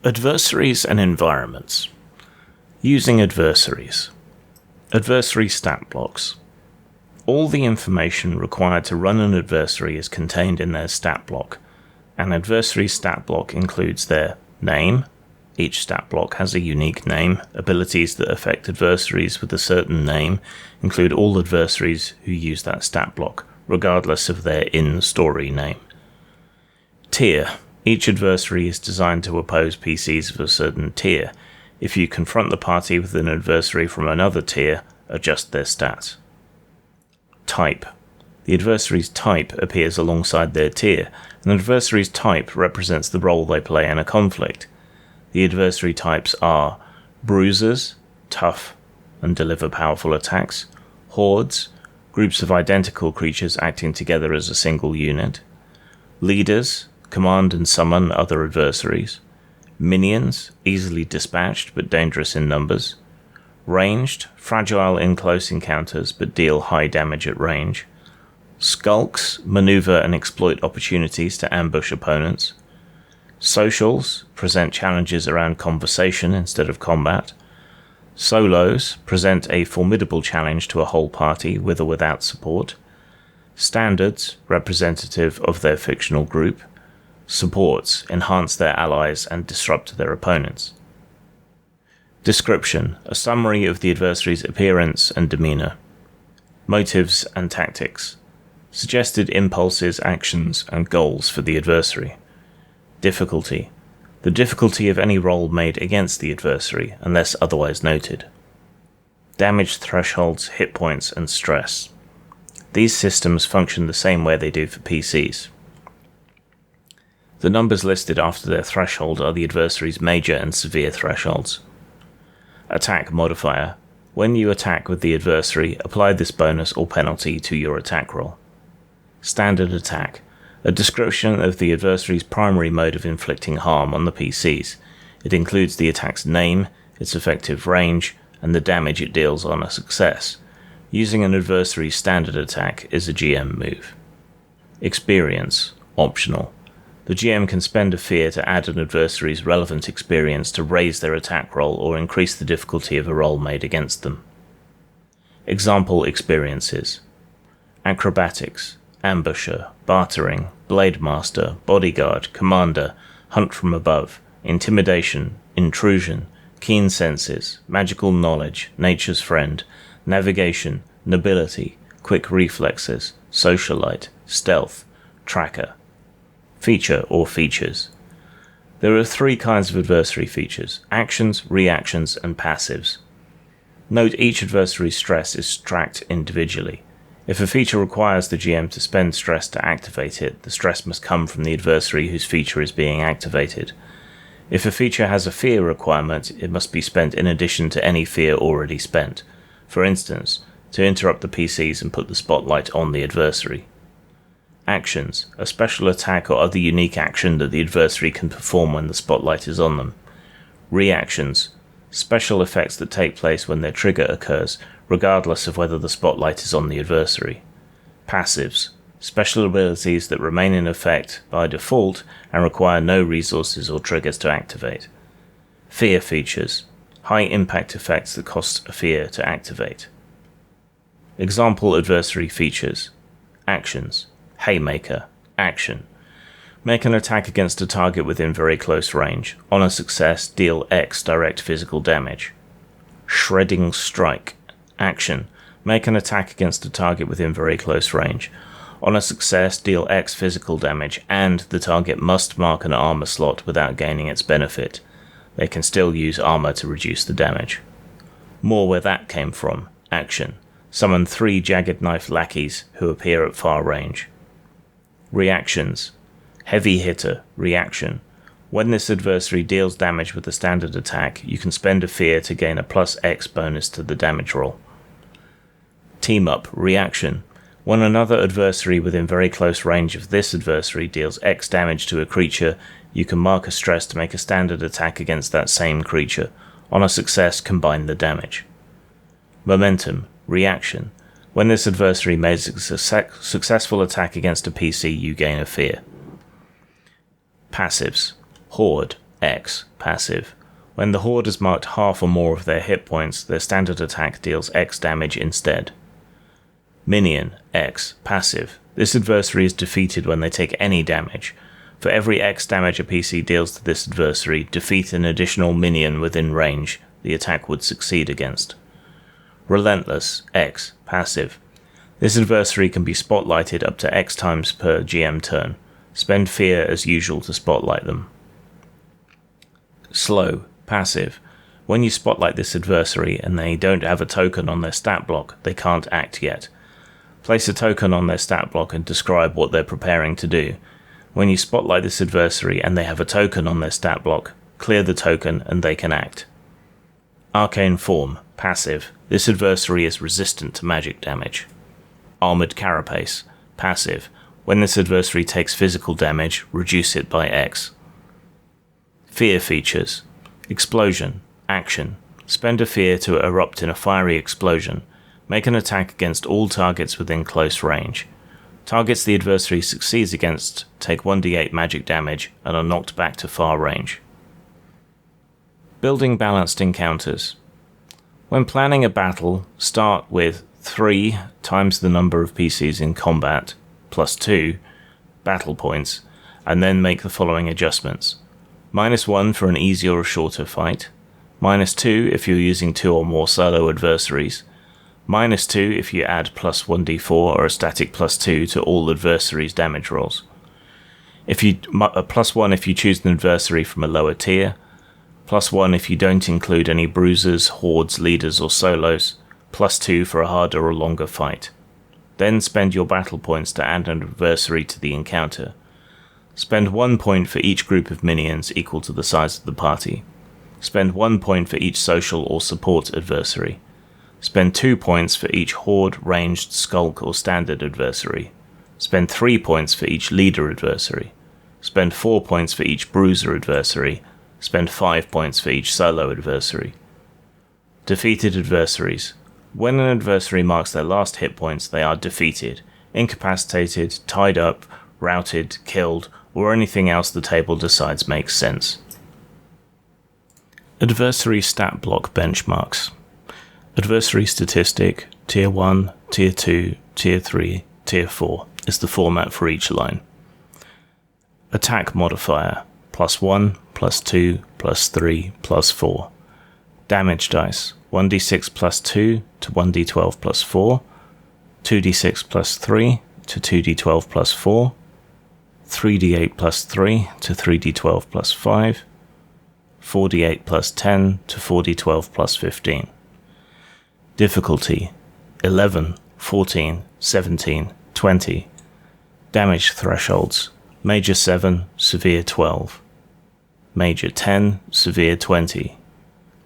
Adversaries and environments. Using adversaries. Adversary stat blocks. All the information required to run an adversary is contained in their stat block. An adversary stat block includes their name. Each stat block has a unique name. Abilities that affect adversaries with a certain name include all adversaries who use that stat block, regardless of their in-story name. Tier. Each adversary is designed to oppose PCs of a certain tier. If you confront the party with an adversary from another tier, adjust their stats. Type. The adversary's type appears alongside their tier. An adversary's type represents the role they play in a conflict. The adversary types are bruisers, tough, and deliver powerful attacks; hordes, groups of identical creatures acting together as a single unit; leaders, command and summon other adversaries; minions, easily dispatched but dangerous in numbers; ranged, fragile in close encounters but deal high damage at range; skulks, maneuver and exploit opportunities to ambush opponents; socials, present challenges around conversation instead of combat; solos, present a formidable challenge to a whole party with or without support; standards, representative of their fictional group; supports, enhance their allies and disrupt their opponents. Description: a summary of the adversary's appearance and demeanor. Motives and tactics. Suggested impulses, actions, and goals for the adversary. Difficulty. The difficulty of any roll made against the adversary, unless otherwise noted. Damage thresholds, hit points, and stress. These systems function the same way they do for PCs. The numbers listed after their threshold are the adversary's major and severe thresholds. Attack modifier. When you attack with the adversary, apply this bonus or penalty to your attack roll. Standard attack. A description of the adversary's primary mode of inflicting harm on the PCs. It includes the attack's name, its effective range, and the damage it deals on a success. Using an adversary's standard attack is a GM move. Experience. Optional. The GM can spend a fear to add an adversary's relevant experience to raise their attack roll or increase the difficulty of a roll made against them. Example experiences: acrobatics, ambusher, bartering, blade master, bodyguard, commander, hunt from above, intimidation, intrusion, keen senses, magical knowledge, nature's friend, navigation, nobility, quick reflexes, socialite, stealth, tracker. Feature or features. There are three kinds of adversary features: actions, reactions, and passives. Note each adversary's stress is tracked individually. If a feature requires the GM to spend stress to activate it, the stress must come from the adversary whose feature is being activated. If a feature has a fear requirement, it must be spent in addition to any fear already spent. For instance, to interrupt the PCs and put the spotlight on the adversary. Actions, a special attack or other unique action that the adversary can perform when the spotlight is on them. Reactions, special effects that take place when their trigger occurs, regardless of whether the spotlight is on the adversary. Passives, special abilities that remain in effect by default and require no resources or triggers to activate. Fear features, high impact effects that cost a fear to activate. Example adversary features. Actions. Haymaker. Action. Make an attack against a target within very close range. On a success, deal X direct physical damage. Shredding Strike. Action. Make an attack against a target within very close range. On a success, deal X physical damage, and the target must mark an armor slot without gaining its benefit. They can still use armor to reduce the damage. More where that came from. Action. Summon 3 jagged knife lackeys who appear at far range. Reactions. Heavy hitter. Reaction. When this adversary deals damage with a standard attack, you can spend a fear to gain a +X bonus to the damage roll. Team up. Reaction. When another adversary within very close range of this adversary deals X damage to a creature, you can mark a stress to make a standard attack against that same creature. On a success, combine the damage. Momentum. Reaction. When this adversary makes a successful attack against a PC, you gain a fear. Passives. Horde. X, passive. When the horde has marked half or more of their hit points, their standard attack deals X damage instead. Minion, X, passive. This adversary is defeated when they take any damage. For every X damage a PC deals to this adversary, defeat an additional minion within range the attack would succeed against. Relentless, X, passive. This adversary can be spotlighted up to X times per GM turn. Spend fear as usual to spotlight them. Slow, passive. When you spotlight this adversary and they don't have a token on their stat block, they can't act yet. Place a token on their stat block and describe what they're preparing to do. When you spotlight this adversary and they have a token on their stat block, clear the token and they can act. Arcane Form, passive. This adversary is resistant to magic damage. Armored Carapace, passive. When this adversary takes physical damage, reduce it by X. Fear features. Explosion, action. Spend a fear to erupt in a fiery explosion. Make an attack against all targets within close range. Targets the adversary succeeds against take 1d8 magic damage and are knocked back to far range. Building balanced encounters. When planning a battle, start with 3 times the number of PCs in combat, plus 2 battle points, and then make the following adjustments. -1 for an easier or shorter fight, -2 if you're using 2 or more solo adversaries, -2 if you add plus 1d4 or a static +2 to all adversaries' damage rolls. +1 if you choose an adversary from a lower tier, +1 if you don't include any bruisers, hordes, leaders or solos, +2 for a harder or longer fight. Then spend your battle points to add an adversary to the encounter. Spend 1 point for each group of minions equal to the size of the party. Spend 1 point for each social or support adversary. Spend 2 points for each horde, ranged, skulk or standard adversary. Spend 3 points for each leader adversary. Spend 4 points for each bruiser adversary. Spend 5 points for each solo adversary. Defeated adversaries. When an adversary marks their last hit points, they are defeated, incapacitated, tied up, routed, killed, or anything else the table decides makes sense. Adversary stat block benchmarks. Adversary statistic, Tier 1, Tier 2, Tier 3, Tier 4 is the format for each line. Attack modifier, +1, +2, +3, +4. Damage dice, 1d6 +2 to 1d12 +4, 2d6 +3 to 2d12 +4, 3d8 +3 to 3d12 +5, 4d8 +10 to 4d12 +15. Difficulty, 11, 14, 17, 20. Damage thresholds, Major 7, Severe 12. Major 10, Severe 20.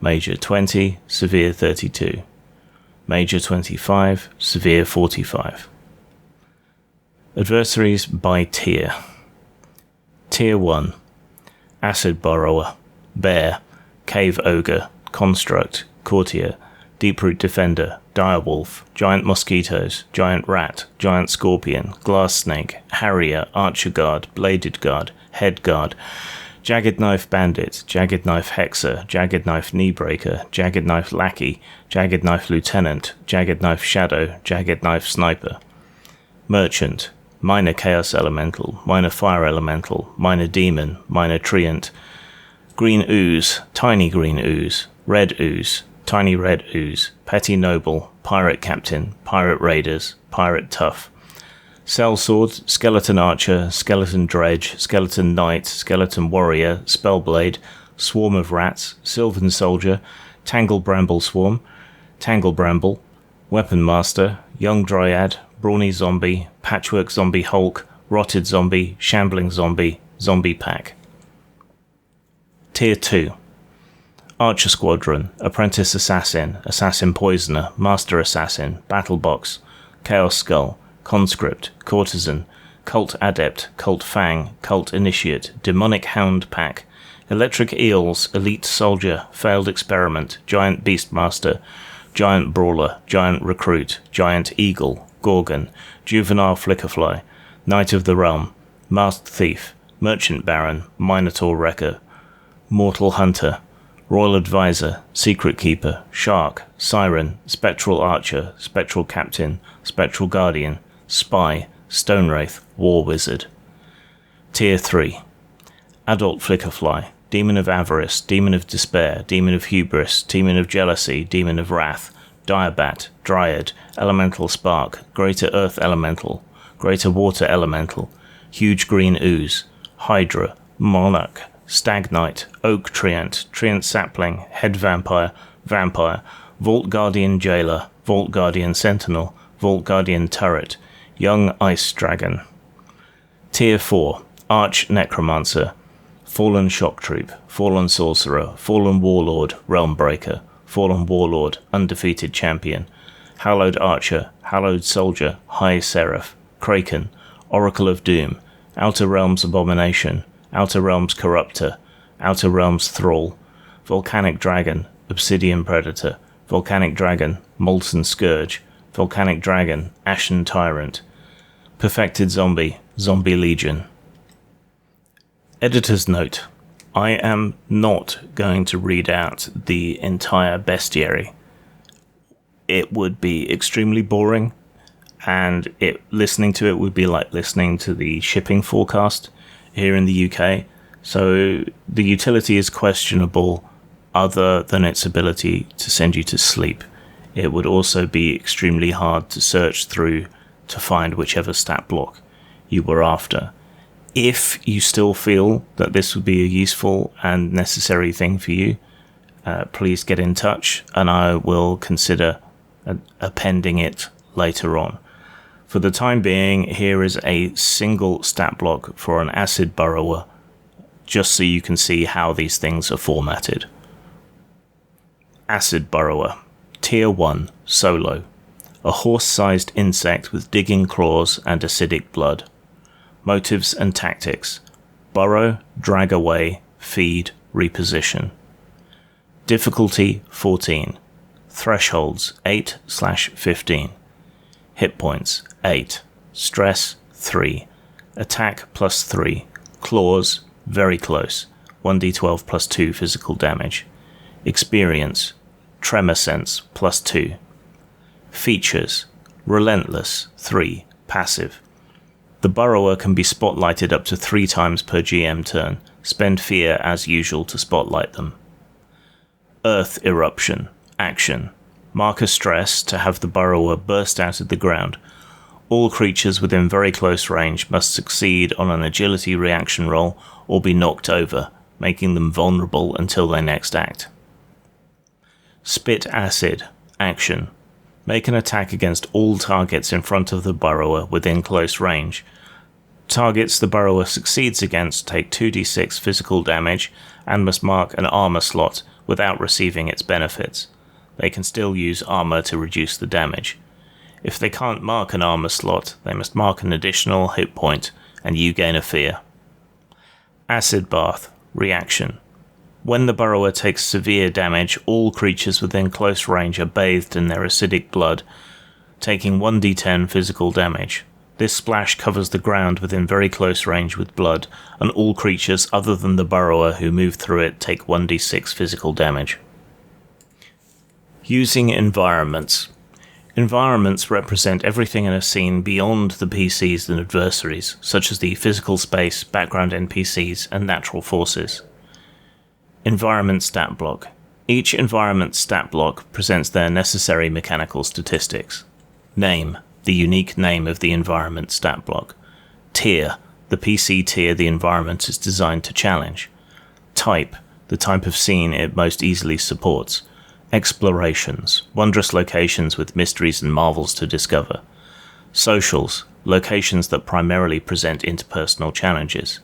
Major 20, Severe 32. Major 25, Severe 45. Adversaries by tier. Tier 1. Acid Borrower, Bear, Cave Ogre, Construct, Courtier, Deeproot Defender, Direwolf, Giant Mosquitoes, Giant Rat, Giant Scorpion, Glass Snake, Harrier, Archer Guard, Bladed Guard, Head Guard, Jagged Knife Bandit, Jagged Knife Hexer, Jagged Knife Kneebreaker, Jagged Knife Lackey, Jagged Knife Lieutenant, Jagged Knife Shadow, Jagged Knife Sniper. Merchant, Minor Chaos Elemental, Minor Fire Elemental, Minor Demon, Minor Treant, Green Ooze, Tiny Green Ooze, Red Ooze, Tiny Red Ooze, Petty Noble, Pirate Captain, Pirate Raiders, Pirate Tough. Sellsword, Skeleton Archer, Skeleton Dredge, Skeleton Knight, Skeleton Warrior, Spellblade, Swarm of Rats, Sylvan Soldier, Tangle Bramble Swarm, Tangle Bramble, Weapon Master, Young Dryad, Brawny Zombie, Patchwork Zombie Hulk, Rotted Zombie, Shambling Zombie, Zombie Pack. Tier 2. Archer Squadron, Apprentice Assassin, Assassin Poisoner, Master Assassin, Battle Box, Chaos Skull, Conscript, Courtesan, Cult Adept, Cult Fang, Cult Initiate, Demonic Hound Pack, Electric Eels, Elite Soldier, Failed Experiment, Giant Beastmaster, Giant Brawler, Giant Recruit, Giant Eagle, Gorgon, Juvenile Flickerfly, Knight of the Realm, Masked Thief, Merchant Baron, Minotaur Wrecker, Mortal Hunter, Royal Advisor, Secret Keeper, Shark, Siren, Spectral Archer, Spectral Captain, Spectral Guardian, Spy, Stone Wraith, War Wizard. Tier 3. Adult Flickerfly, Demon of Avarice, Demon of Despair, Demon of Hubris, Demon of Jealousy, Demon of Wrath, Diabat, Dryad, Elemental Spark, Greater Earth Elemental, Greater Water Elemental, Huge Green Ooze, Hydra, Monarch, Stag Knight, Oak Treant, Treant Sapling, Head Vampire, Vampire, Vault Guardian Jailer, Vault Guardian Sentinel, Vault Guardian Turret, Young Ice Dragon. Tier 4. Arch Necromancer, Fallen Shock Troop, Fallen Sorcerer, Fallen Warlord, Realm Breaker, Fallen Warlord, Undefeated Champion, Hallowed Archer, Hallowed Soldier, High Seraph, Kraken, Oracle of Doom, Outer Realms Abomination, Outer Realms Corruptor, Outer Realms Thrall, Volcanic Dragon, Obsidian Predator, Volcanic Dragon, Molten Scourge, Volcanic Dragon, Ashen Tyrant, Perfected Zombie, Zombie Legion. Editor's note: I am not going to read out the entire bestiary. It would be extremely boring, and listening to it would be like listening to the shipping forecast here in the UK. So the utility is questionable other than its ability to send you to sleep. It would also be extremely hard to search through to find whichever stat block you were after. If you still feel that this would be a useful and necessary thing for you, please get in touch and I will consider appending it later on. For the time being, here is a single stat block for an Acid Burrower, just so you can see how these things are formatted. Acid Burrower, Tier 1, Solo. A horse-sized insect with digging claws and acidic blood. Motives and tactics: burrow, drag away, feed, reposition. Difficulty 14. Thresholds 8/15. Hit points 8. Stress 3. Attack +3. Claws very close. 1d12 +2 physical damage. Experience: Tremor Sense +2. Features: Relentless 3. Passive. The Burrower can be spotlighted up to 3 times per GM turn. Spend fear as usual to spotlight them. Earth Eruption. Action. Mark a stress to have the Burrower burst out of the ground. All creatures within very close range must succeed on an agility reaction roll or be knocked over, making them vulnerable until they next act. Spit Acid. Action. Make an attack against all targets in front of the Burrower within close range. Targets the Burrower succeeds against take 2d6 physical damage and must mark an armor slot without receiving its benefits. They can still use armor to reduce the damage. If they can't mark an armor slot, they must mark an additional hit point and you gain a fear. Acid Bath. Reaction. When the Burrower takes severe damage, all creatures within close range are bathed in their acidic blood, taking 1d10 physical damage. This splash covers the ground within very close range with blood, and all creatures other than the Burrower who move through it take 1d6 physical damage. Using environments. Environments represent everything in a scene beyond the PCs and adversaries, such as the physical space, background NPCs, and natural forces. Environment stat block. Each environment stat block presents their necessary mechanical statistics. Name. The unique name of the environment stat block. Tier. The PC tier the environment is designed to challenge. Type. The type of scene it most easily supports. Explorations. Wondrous locations with mysteries and marvels to discover. Socials. Locations that primarily present interpersonal challenges.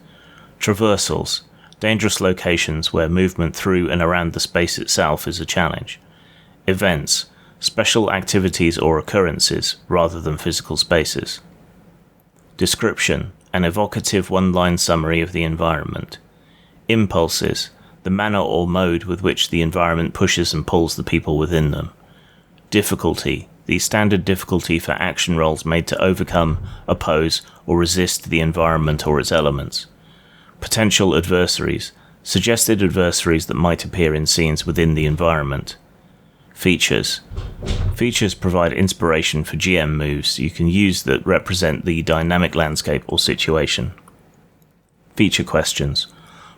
Traversals. Dangerous locations where movement through and around the space itself is a challenge. Events. Special activities or occurrences rather than physical spaces. Description. An evocative one-line summary of the environment. Impulses. The manner or mode with which the environment pushes and pulls the people within them. Difficulty. The standard difficulty for action rolls made to overcome, oppose, or resist the environment or its elements. Potential adversaries. Suggested adversaries that might appear in scenes within the environment. Features. Features provide inspiration for GM moves you can use that represent the dynamic landscape or situation. Feature questions.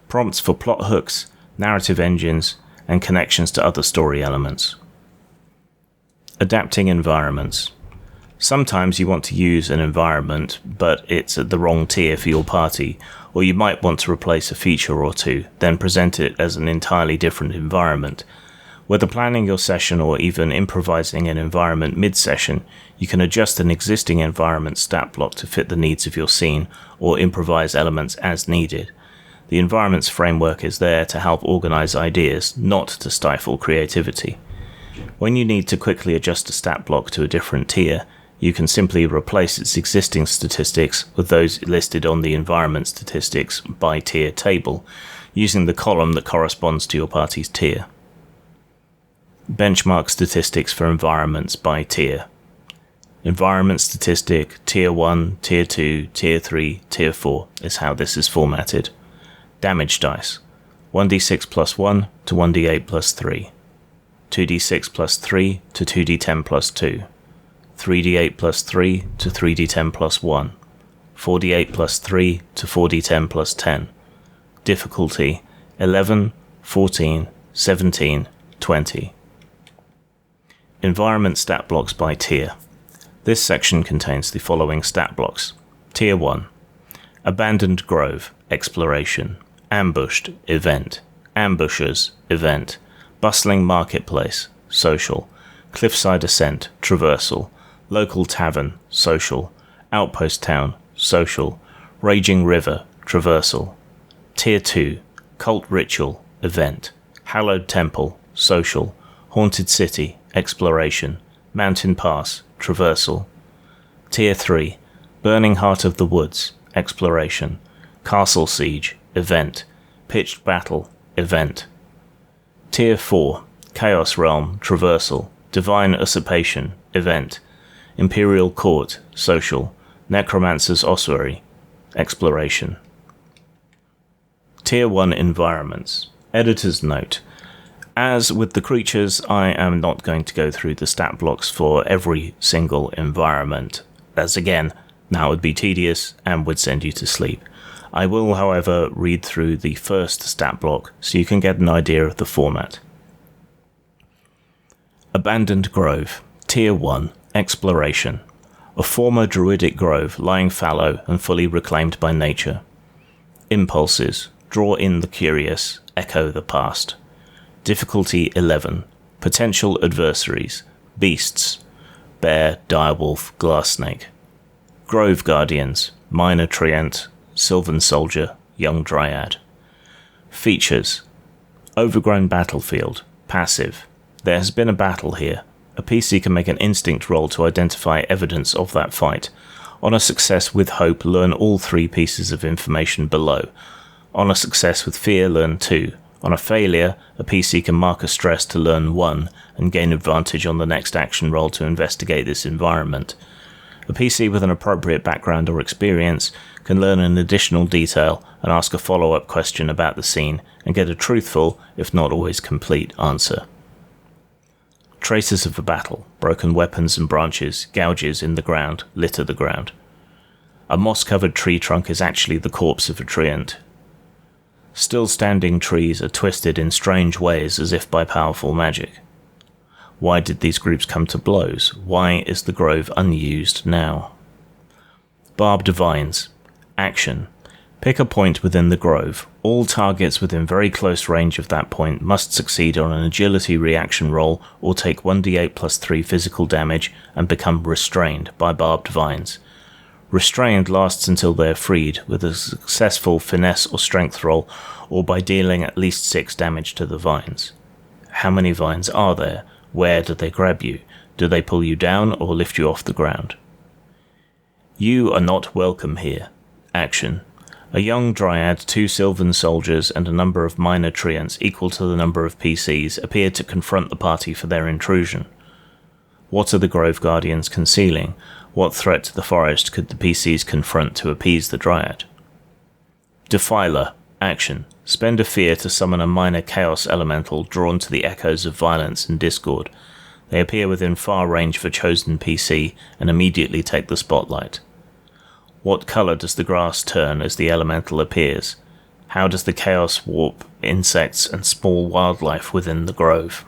Prompts for plot hooks, narrative engines, and connections to other story elements. Adapting environments. Sometimes you want to use an environment, but it's at the wrong tier for your party, or you might want to replace a feature or two, then present it as an entirely different environment. Whether planning your session or even improvising an environment mid-session, you can adjust an existing environment stat block to fit the needs of your scene, or improvise elements as needed. The environment's framework is there to help organize ideas, not to stifle creativity. When you need to quickly adjust a stat block to a different tier, you can simply replace its existing statistics with those listed on the environment statistics by tier table, using the column that corresponds to your party's tier. Benchmark statistics for environments by tier. Environment statistic, tier 1, tier 2, tier 3, tier 4 is how this is formatted. Damage dice. 1d6 plus 1 to 1d8 plus 3. 2d6 plus 3 to 2d10 plus 2. 3d8 plus 3 to 3d10 plus 1. 4d8 plus 3 to 4d10 plus 10. Difficulty 11, 14, 17, 20. Environment stat blocks by tier. This section contains the following stat blocks. Tier 1. Abandoned Grove, Exploration. Ambushed, Event. Ambushers, Event. Bustling Marketplace, Social. Cliffside Ascent, Traversal. Local Tavern, Social. Outpost Town, Social. Raging River, Traversal. Tier 2. Cult Ritual, Event. Hallowed Temple, Social. Haunted City, Exploration. Mountain Pass, Traversal. Tier 3. Burning Heart of the Woods, Exploration. Castle Siege, Event. Pitched Battle, Event. Tier 4. Chaos Realm, Traversal. Divine Usurpation, Event. Imperial Court, Social. Necromancer's Ossuary, Exploration. Tier 1 Environments. Editor's note. As with the creatures, I am not going to go through the stat blocks for every single environment, as again, that would be tedious and would send you to sleep. I will, however, read through the first stat block so you can get an idea of the format. Abandoned Grove, Tier 1, Exploration. A former druidic grove lying fallow and fully reclaimed by nature. Impulses, draw in the curious, echo the past. Difficulty 11. Potential adversaries. Beasts. Bear, direwolf, glass-snake. Grove Guardians. Minor Treant. Sylvan Soldier. Young Dryad. Features. Overgrown battlefield. Passive. There has been a battle here. A PC can make an instinct roll to identify evidence of that fight. On a success with hope, learn all 3 pieces of information below. On a success with fear, learn 2. On a failure, a PC can mark a stress to learn 1 and gain advantage on the next action roll to investigate this environment. A PC with an appropriate background or experience can learn an additional detail and ask a follow-up question about the scene and get a truthful, if not always complete, answer. Traces of a battle, broken weapons and branches, gouges in the ground, litter the ground. A moss-covered tree trunk is actually the corpse of a treant. Still standing trees are twisted in strange ways as if by powerful magic. Why did these groups come to blows? Why is the grove unused now? Barbed vines. Action. Pick a point within the grove. All targets within very close range of that point must succeed on an agility reaction roll or take 1d8 plus 3 physical damage and become restrained by barbed vines. Restrained lasts until they are freed with a successful finesse or strength roll or by dealing at least 6 damage to the vines. How many vines are there? Where do they grab you? Do they pull you down or lift you off the ground? You are not welcome here. Action. A young dryad, 2 sylvan soldiers, and a number of minor treants equal to the number of PCs appear to confront the party for their intrusion. What are the Grove Guardians concealing? What threat to the forest could the PCs confront to appease the dryad? Defiler. Action. Spend a fear to summon a minor chaos elemental drawn to the echoes of violence and discord. They appear within far range of a chosen PC and immediately take the spotlight. What colour does the grass turn as the elemental appears? How does the chaos warp insects and small wildlife within the grove?